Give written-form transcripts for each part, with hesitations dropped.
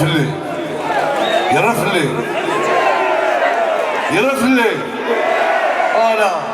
يرفلي يرفلي يرفلي أنا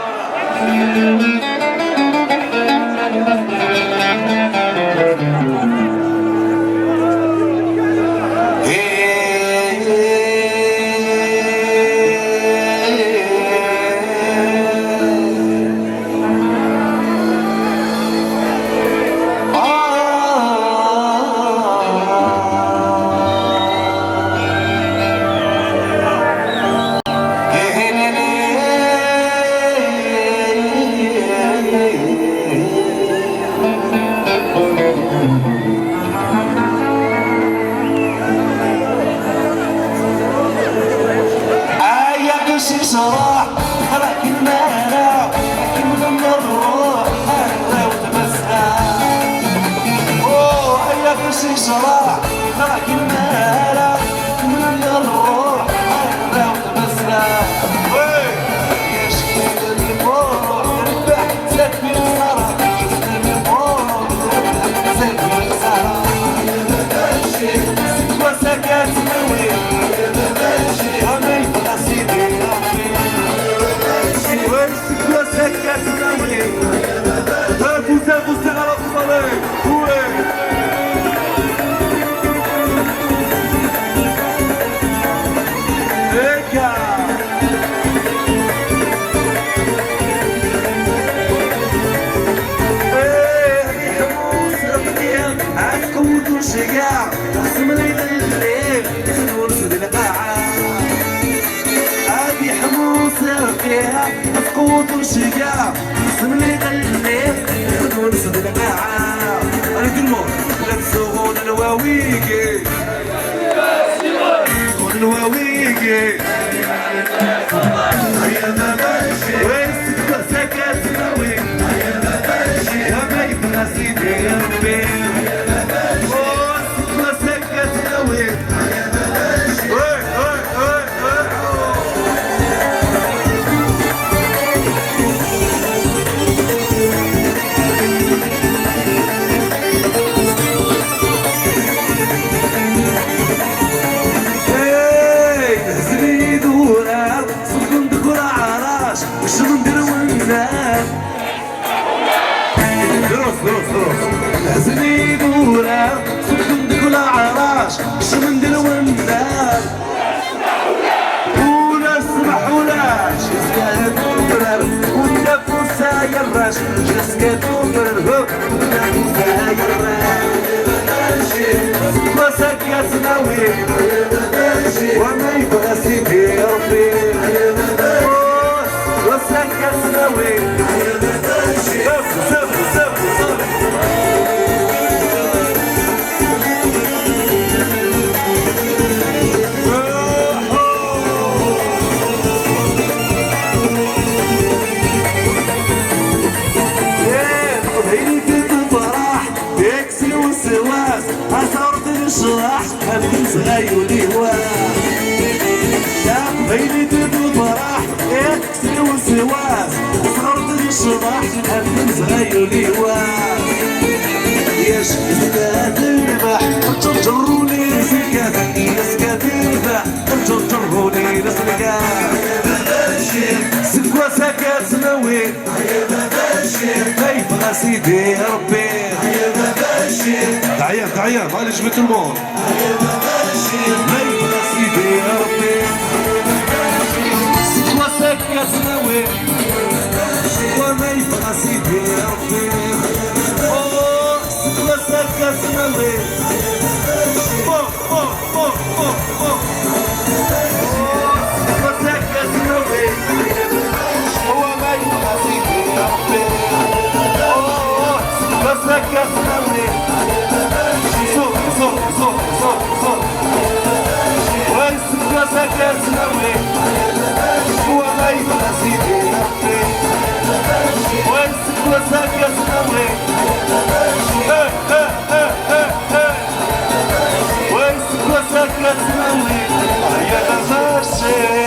صراح لكن ما انا لكن من الروح انا وتمسها اوه هيا قصي صراح لكن ما انا من الروح انا وتمسها يا شكيت الروح تربح زاد من الصراح زاد من الروح زاد من الصراح وسكت نوي انا يبقى سيدي Poussez à la soirée. Ouais. Les gars. عندكم وانتو شجاع قسم ليلة الليل خلوا نسود القاعة هادي حموسة فيها عندكم وانتو شجاع قسم ليلة الليل خلوا نسود القاعة أنا كلمة لا تسوغون الواويكي الواويكي هيا ما ماشي وين سكت ناوي هيا ما ماشي يا بيت نسيتي يا ربي هزني دورة صدق كل عراش شمن دلوندار ولا سمح ولاش يسكت ومرر والنفس يراش يسكت ومرر والنفس يراش ما سكت ناوي وما يبغى سيدي ربي وسكت ناوي صلاح هبين صغيري واح يا بيني تبو فرح اكسر وسواس صغرت الصباح هبين صغيري واح يا شكات الرباح تجروني سكات يا سكات الرباح تجروني سكات سكوى سكات نوي كيف غسيدي ربي تعيا تعيا ما جبت المور ما يبغى سيدي يا ربي سكوى سكت نوي وما يبغى سيدي يا ربي سكوى سكت نوي سكوى سكت نوي وما يبغى سيدي يا ربي سكوى سكت نوي سكت نوي وما يبغى سيدي نفسي وانسك وسكت نوي وانسك وسكت نوي يا غزاشي